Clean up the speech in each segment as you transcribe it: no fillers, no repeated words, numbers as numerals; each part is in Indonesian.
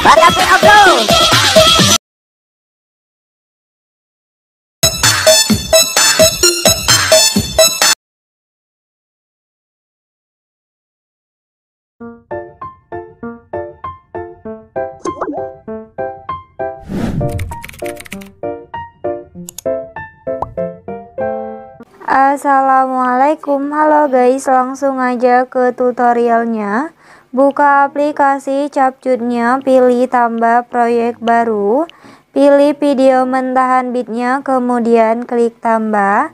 Mantap ya bro. Assalamualaikum, halo guys, langsung aja ke tutorialnya. Buka aplikasi Capcutnya, pilih tambah proyek baru, pilih video mentahan bitnya, kemudian klik tambah.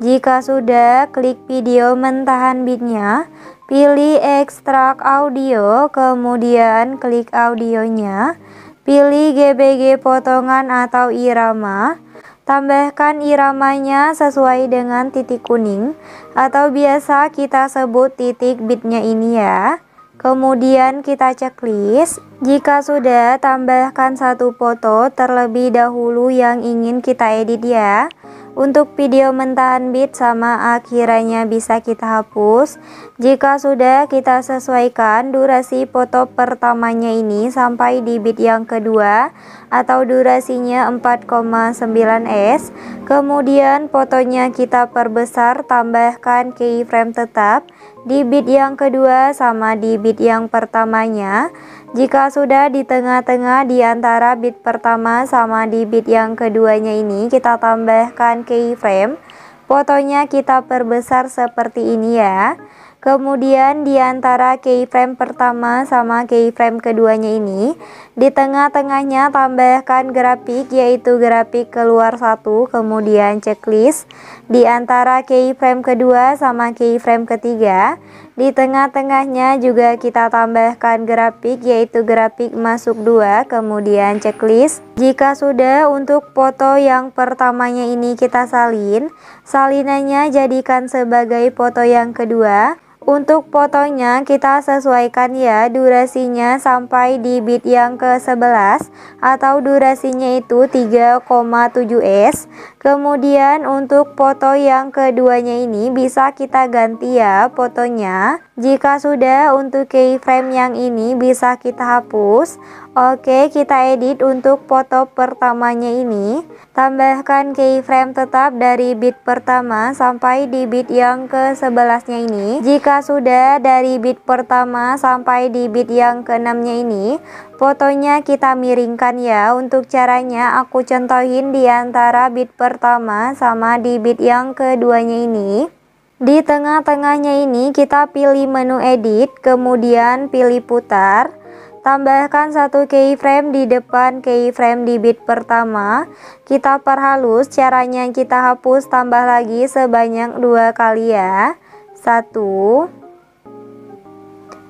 Jika sudah, klik video mentahan bitnya, pilih ekstrak audio, kemudian klik audionya, pilih GBG potongan atau irama. Tambahkan iramanya sesuai dengan titik kuning atau biasa kita sebut titik bitnya ini ya. Kemudian kita checklist. Jika sudah, tambahkan satu foto terlebih dahulu yang ingin kita edit ya. Untuk video mentahan bit sama akhirannya bisa kita hapus. Jika sudah, kita sesuaikan durasi foto pertamanya ini sampai di bit yang kedua atau durasinya 4,9s. Kemudian fotonya kita perbesar, tambahkan keyframe tetap di bit yang kedua sama di bit yang pertamanya. Jika sudah, di tengah-tengah di antara bit pertama sama di bit yang keduanya ini kita tambahkan keyframe. Fotonya kita perbesar seperti ini ya. Kemudian di antara keyframe pertama sama keyframe keduanya ini, di tengah-tengahnya tambahkan grafik, yaitu grafik keluar satu, kemudian checklist. Di antara keyframe kedua sama keyframe ketiga, di tengah-tengahnya juga kita tambahkan grafik, yaitu grafik masuk 2, kemudian checklist. Jika sudah, untuk foto yang pertamanya ini kita salin, salinannya jadikan sebagai foto yang kedua. Untuk fotonya kita sesuaikan ya durasinya sampai di bit yang ke-11 atau durasinya itu 3,7s. Kemudian untuk foto yang keduanya ini bisa kita ganti ya fotonya. Jika sudah, untuk keyframe yang ini bisa kita hapus. Oke, kita edit untuk foto pertamanya ini. Tambahkan keyframe tetap dari bit pertama sampai di bit yang ke-11-nya ini. Jika sudah, dari bit pertama sampai di bit yang ke-6-nya ini, fotonya kita miringkan ya. Untuk caranya aku contohin di antara bit pertama sama di bit yang keduanya ini. Di tengah-tengahnya ini kita pilih menu edit, kemudian pilih putar. Tambahkan satu keyframe di depan keyframe di bit pertama. Kita perhalus, caranya kita hapus tambah lagi sebanyak 2 kali ya. 1,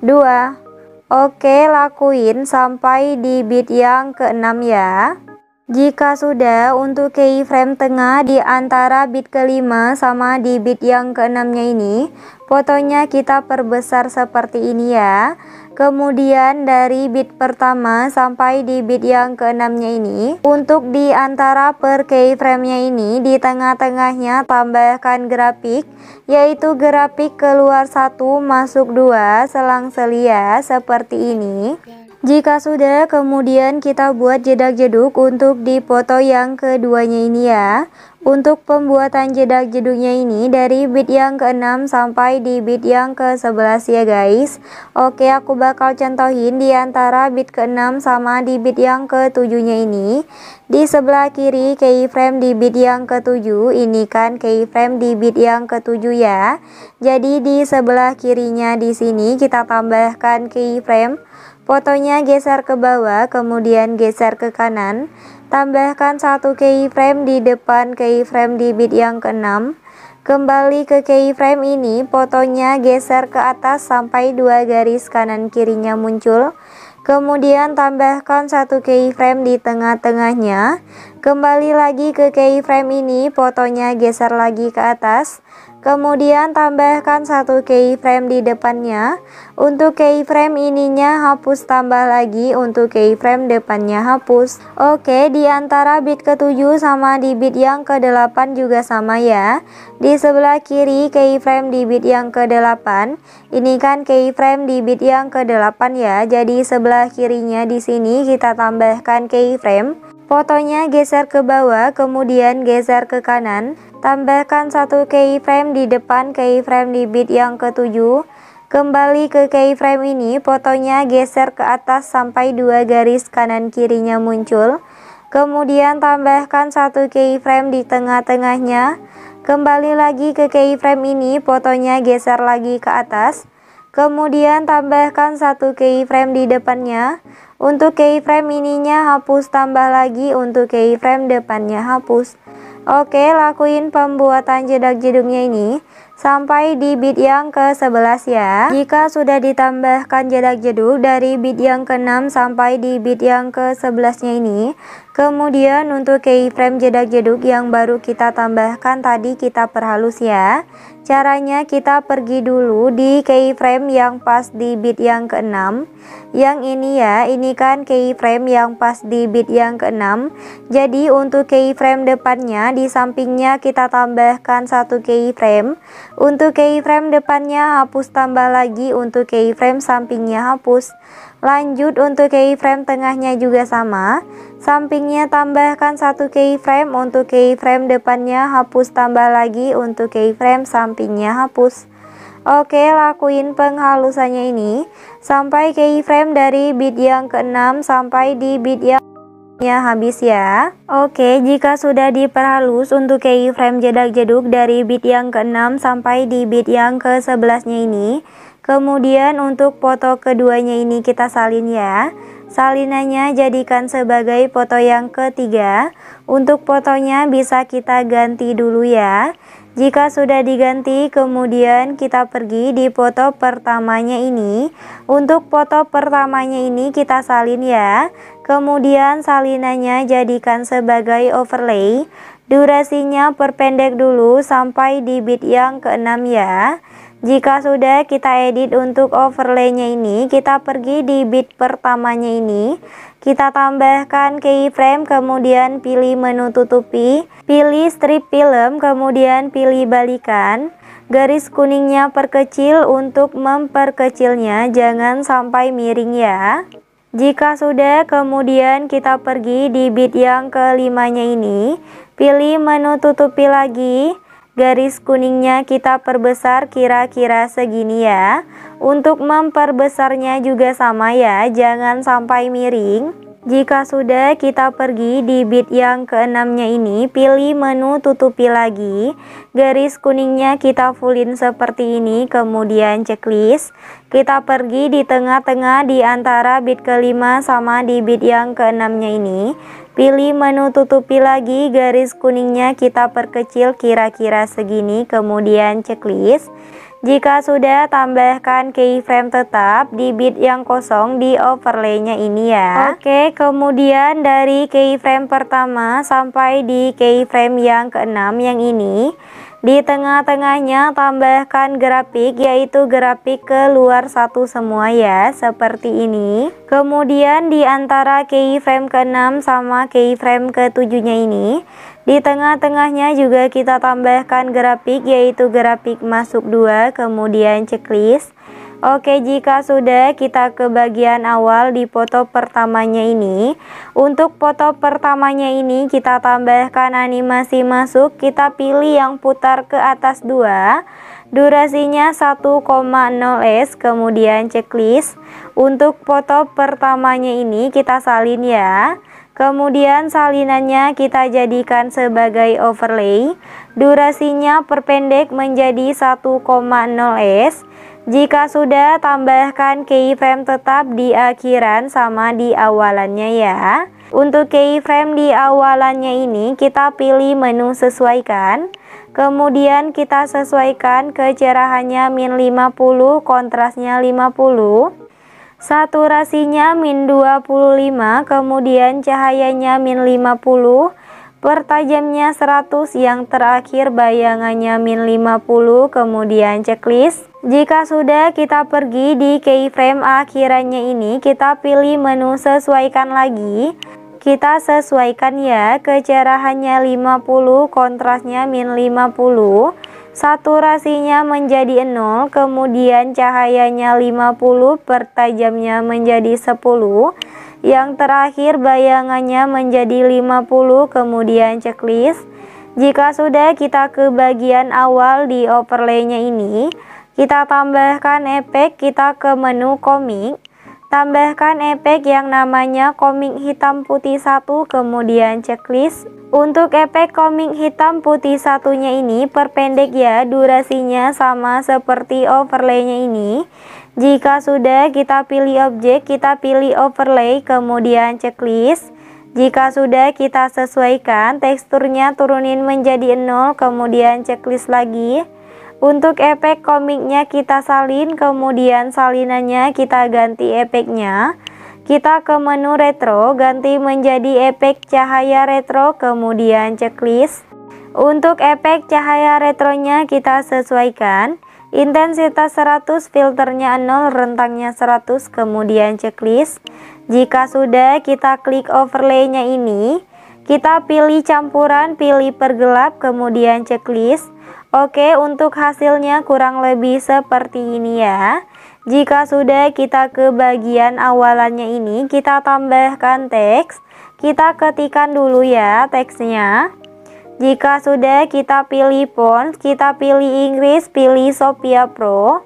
2. Oke, lakuin sampai di bit yang ke-6 ya. Jika sudah, untuk keyframe tengah di antara bit ke-5 sama di bit yang ke-6-nya ini, fotonya kita perbesar seperti ini ya. Kemudian dari bit pertama sampai di bit yang ke-6-nya ini, untuk di antara per keyframe-nya ini, di tengah-tengahnya tambahkan grafik, yaitu grafik keluar 1 masuk 2 selang-seli ya, seperti ini. Jika sudah, kemudian kita buat jedak-jeduk untuk di foto yang keduanya ini ya. Untuk pembuatan jedak-jeduknya ini dari bit yang ke-6 sampai di bit yang ke-11 ya guys. Oke, aku bakal contohin di antara bit ke-6 sama di bit yang ke-7-nya ini. Di sebelah kiri keyframe di bit yang ke-7, ini kan keyframe di bit yang ke-7 ya. Jadi di sebelah kirinya di sini kita tambahkan keyframe. Fotonya geser ke bawah, kemudian geser ke kanan. Tambahkan satu keyframe di depan keyframe di bit yang ke-6. Kembali ke keyframe ini, fotonya geser ke atas sampai 2 garis kanan kirinya muncul. Kemudian tambahkan satu keyframe di tengah-tengahnya. Kembali lagi ke keyframe ini, fotonya geser lagi ke atas. Kemudian tambahkan satu keyframe di depannya. Untuk keyframe ininya hapus, tambah lagi untuk keyframe depannya hapus. Oke, di antara bit ke-7 sama di bit yang ke-8 juga sama ya. Di sebelah kiri keyframe di bit yang ke-8. Ini kan keyframe di bit yang ke-8 ya. Jadi sebelah kirinya di sini kita tambahkan keyframe. Fotonya geser ke bawah, kemudian geser ke kanan. Tambahkan satu keyframe di depan keyframe di bit yang ke-7. Kembali ke keyframe ini, fotonya geser ke atas sampai 2 garis kanan kirinya muncul. Kemudian tambahkan satu keyframe di tengah-tengahnya. Kembali lagi ke keyframe ini, fotonya geser lagi ke atas. Kemudian tambahkan satu keyframe di depannya. Untuk keyframe ininya hapus, tambah lagi untuk keyframe depannya hapus. Oke, lakuin pembuatan jedak-jeduknya ini sampai di bit yang ke-11 ya. Jika sudah ditambahkan jedak-jeduk dari bit yang ke-6 sampai di bit yang ke-11 nya ini, kemudian untuk keyframe jedak-jeduk yang baru kita tambahkan tadi kita perhalus ya. Caranya kita pergi dulu di keyframe yang pas di bit yang ke-6. Yang ini ya, ini kan keyframe yang pas di bit yang ke-6. Jadi untuk keyframe depannya di sampingnya kita tambahkan satu keyframe. Untuk keyframe depannya hapus, tambah lagi untuk keyframe sampingnya hapus. Lanjut untuk keyframe tengahnya juga sama. Sampingnya tambahkan satu keyframe, untuk keyframe depannya hapus, tambah lagi untuk keyframe sampingnya hapus. Oke, lakuin penghalusannya ini sampai keyframe dari bit yang ke-6 sampai di bit yang habis ya. Oke, jika sudah diperhalus untuk keyframe jedak-jeduk dari bit yang ke-6 sampai di bit yang ke-11 nya ini, kemudian untuk foto keduanya ini kita salin ya. Salinannya jadikan sebagai foto yang ketiga. Untuk fotonya bisa kita ganti dulu ya. Jika sudah diganti, kemudian kita pergi di foto pertamanya ini. Untuk foto pertamanya ini kita salin ya. Kemudian salinannya jadikan sebagai overlay. Durasinya perpendek dulu sampai di bit yang ke-6 ya. Jika sudah, kita edit untuk overlaynya ini. Kita pergi di bit pertamanya ini. Kita tambahkan keyframe, kemudian pilih menu tutupi. Pilih strip film, kemudian pilih balikan. Garis kuningnya perkecil untuk memperkecilnya, jangan sampai miring ya. Jika sudah, kemudian kita pergi di bit yang ke-5-nya ini. Pilih menu tutupi lagi. Garis kuningnya kita perbesar kira-kira segini ya. Untuk memperbesarnya juga sama ya, jangan sampai miring. Jika sudah, kita pergi di bit yang ke-6-nya ini, pilih menu tutupi lagi. Garis kuningnya kita fullin seperti ini, kemudian checklist. Kita pergi di tengah-tengah di antara bit ke-5 sama di bit yang ke-6-nya ini. Pilih menu tutupi lagi, garis kuningnya kita perkecil kira-kira segini, kemudian checklist. Jika sudah, tambahkan keyframe tetap di bit yang kosong di overlaynya ini ya. Oke, kemudian dari keyframe pertama sampai di keyframe yang ke-6 yang ini, di tengah-tengahnya tambahkan grafik, yaitu grafik keluar satu semua ya, seperti ini. Kemudian di antara keyframe ke-6 sama keyframe ke-7-nya ini, di tengah-tengahnya juga kita tambahkan grafik, yaitu grafik masuk 2, kemudian checklist. Oke, jika sudah, kita ke bagian awal di foto pertamanya ini. Untuk foto pertamanya ini kita tambahkan animasi masuk, kita pilih yang putar ke atas 2. Durasinya 1,0s, kemudian checklist. Untuk foto pertamanya ini kita salin ya. Kemudian salinannya kita jadikan sebagai overlay. Durasinya perpendek menjadi 1,0s. Jika sudah, tambahkan keyframe tetap di akhiran sama di awalannya ya. Untuk keyframe di awalannya ini kita pilih menu sesuaikan. Kemudian kita sesuaikan kecerahannya min 50, kontrasnya 50. Saturasinya min 25, kemudian cahayanya min 50. pertajamnya 100, yang terakhir bayangannya min 50, kemudian checklist. Jika sudah, kita pergi di keyframe akhirannya ini, kita pilih menu sesuaikan lagi. Kita sesuaikan ya, kecerahannya 50, kontrasnya min 50, saturasinya menjadi 0, kemudian cahayanya 50, pertajamnya menjadi 10, yang terakhir bayangannya menjadi 50, kemudian checklist. Jika sudah, kita ke bagian awal di overlaynya ini, kita tambahkan efek, kita ke menu komik. Tambahkan efek yang namanya komik hitam putih 1, kemudian checklist. Untuk efek komik hitam putih satunya ini perpendek ya, durasinya sama seperti overlaynya ini. Jika sudah, kita pilih objek, kita pilih overlay, kemudian checklist. Jika sudah, kita sesuaikan, teksturnya turunin menjadi 0, kemudian checklist lagi. Untuk efek komiknya kita salin, kemudian salinannya kita ganti efeknya. Kita ke menu retro, ganti menjadi efek cahaya retro, kemudian checklist. Untuk efek cahaya retronya kita sesuaikan. Intensitas 100, filternya 0, rentangnya 100, kemudian checklist. Jika sudah, kita klik overlaynya ini. Kita pilih campuran, pilih pergelap, kemudian checklist. Oke, untuk hasilnya kurang lebih seperti ini ya. Jika sudah, kita ke bagian awalannya ini, kita tambahkan teks. Kita ketikkan dulu ya teksnya. Jika sudah, kita pilih font, kita pilih Inggris, pilih Sophia Pro.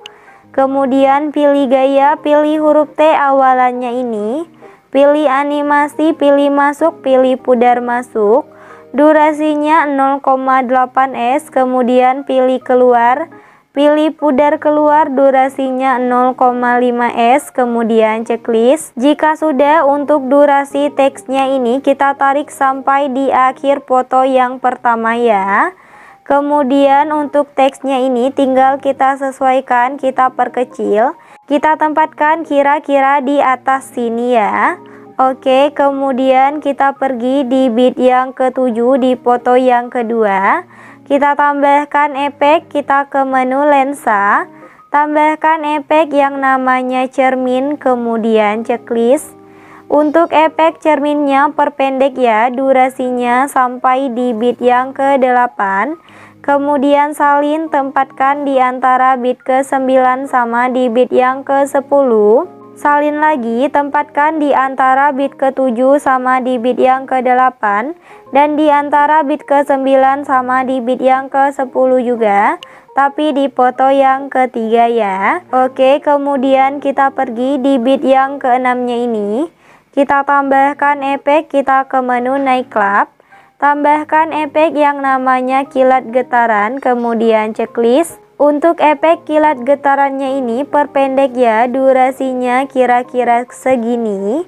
Kemudian pilih gaya, pilih huruf T awalannya ini. Pilih animasi, pilih masuk, pilih pudar masuk. Durasinya 0,8s, kemudian pilih keluar, pilih pudar keluar, durasinya 0,5s, kemudian checklist. Jika sudah, untuk durasi teksnya ini kita tarik sampai di akhir foto yang pertama ya. Kemudian untuk teksnya ini tinggal kita sesuaikan, kita perkecil, kita tempatkan kira-kira di atas sini ya. Oke, kemudian kita pergi di bit yang ke-7 di foto yang kedua. Kita tambahkan efek, kita ke menu lensa. Tambahkan efek yang namanya cermin, kemudian checklist. Untuk efek cerminnya perpendek ya, durasinya sampai di bit yang ke-8. Kemudian salin, tempatkan di antara bit ke-9 sama di bit yang ke-10. Salin lagi, tempatkan di antara bit ke-7 sama di bit yang ke-8, dan di antara bit ke-9 sama di bit yang ke-10 juga, tapi di foto yang ketiga ya. Oke, kemudian kita pergi di bit yang ke-6-nya ini. Kita tambahkan efek, kita ke menu nightclub. Tambahkan efek yang namanya kilat getaran, kemudian checklist. Untuk efek kilat getarannya ini perpendek ya, durasinya kira-kira segini.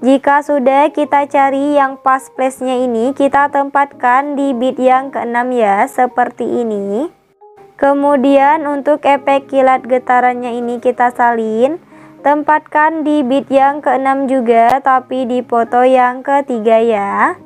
Jika sudah, kita cari yang pas place-nya ini, kita tempatkan di bit yang ke-6 ya, seperti ini. Kemudian untuk efek kilat getarannya ini kita salin, tempatkan di bit yang ke-6 juga, tapi di foto yang ketiga ya.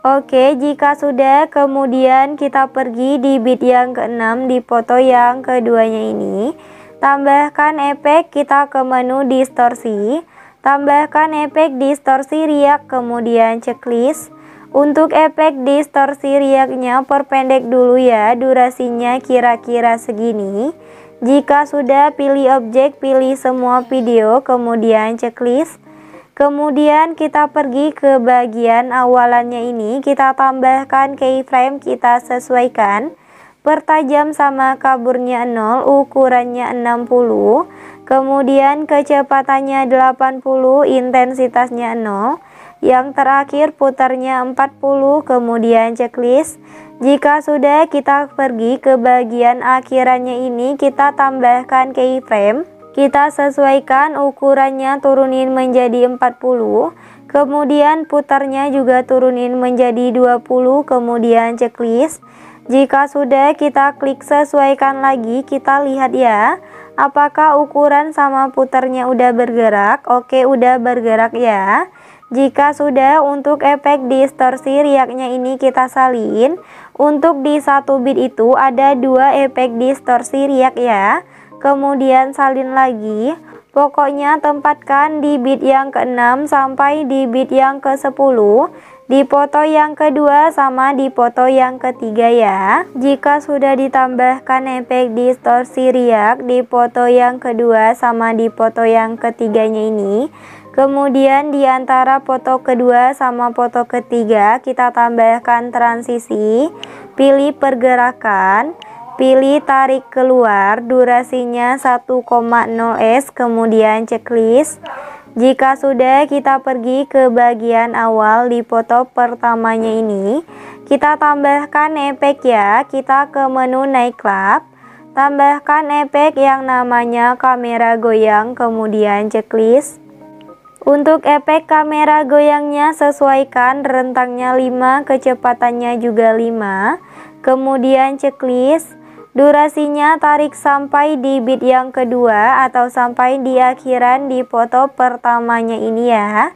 Oke, jika sudah, kemudian kita pergi di bit yang ke-6 di foto yang keduanya ini. Tambahkan efek, kita ke menu distorsi. Tambahkan efek distorsi riak, kemudian checklist. Untuk efek distorsi riaknya perpendek dulu ya, durasinya kira-kira segini. Jika sudah, pilih objek, pilih semua video, kemudian checklist. Kemudian kita pergi ke bagian awalannya ini, kita tambahkan keyframe, kita sesuaikan. Pertajam sama kaburnya 0, ukurannya 60. Kemudian kecepatannya 80, intensitasnya 0. Yang terakhir putarnya 40, kemudian checklist. Jika sudah, kita pergi ke bagian akhirannya ini, kita tambahkan keyframe. Kita sesuaikan ukurannya, turunin menjadi 40, kemudian putarnya juga turunin menjadi 20, kemudian checklist. Jika sudah, kita klik sesuaikan lagi, kita lihat ya, apakah ukuran sama putarnya udah bergerak. Oke, udah bergerak ya. Jika sudah, untuk efek distorsi riaknya ini kita salin. Untuk di 1 bit itu ada 2 efek distorsi riak ya. Kemudian salin lagi. Pokoknya tempatkan di bit yang ke-6 sampai di bit yang ke-10. Di foto yang kedua sama di foto yang ketiga ya. Jika sudah ditambahkan efek distorsi riak di foto yang kedua sama di foto yang ketiganya ini, kemudian di antara foto kedua sama foto ketiga kita tambahkan transisi, pilih pergerakan, pilih tarik keluar, durasinya 1,0 s, kemudian checklist. Jika sudah, kita pergi ke bagian awal di foto pertamanya ini. Kita tambahkan efek ya, kita ke menu nightclub. Tambahkan efek yang namanya kamera goyang, kemudian checklist. Untuk efek kamera goyangnya sesuaikan rentangnya 5, kecepatannya juga 5. Kemudian checklist. Durasinya tarik sampai di bit yang kedua atau sampai di akhiran di foto pertamanya ini ya.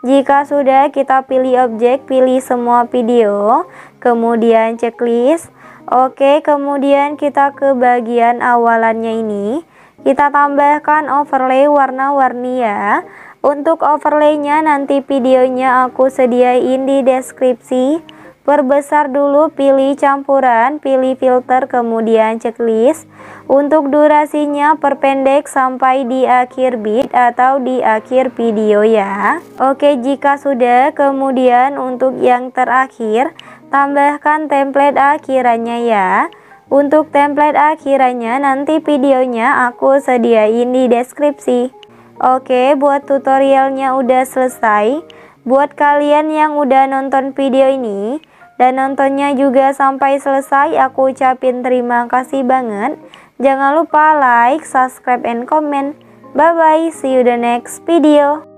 Jika sudah, kita pilih objek, pilih semua video, kemudian checklist. Oke, kemudian kita ke bagian awalannya ini. Kita tambahkan overlay warna-warni ya. Untuk overlaynya nanti videonya aku sediain di deskripsi. Perbesar dulu, pilih campuran, pilih filter, kemudian checklist. Untuk durasinya perpendek sampai di akhir bit atau di akhir video ya. Oke, jika sudah, kemudian untuk yang terakhir tambahkan template akhirannya ya. Untuk template akhirannya nanti videonya aku sediain di deskripsi. Oke, buat tutorialnya udah selesai. Buat kalian yang udah nonton video ini dan nontonnya juga sampai selesai, aku ucapin terima kasih banget. Jangan lupa like, subscribe, and comment. Bye bye, see you the next video.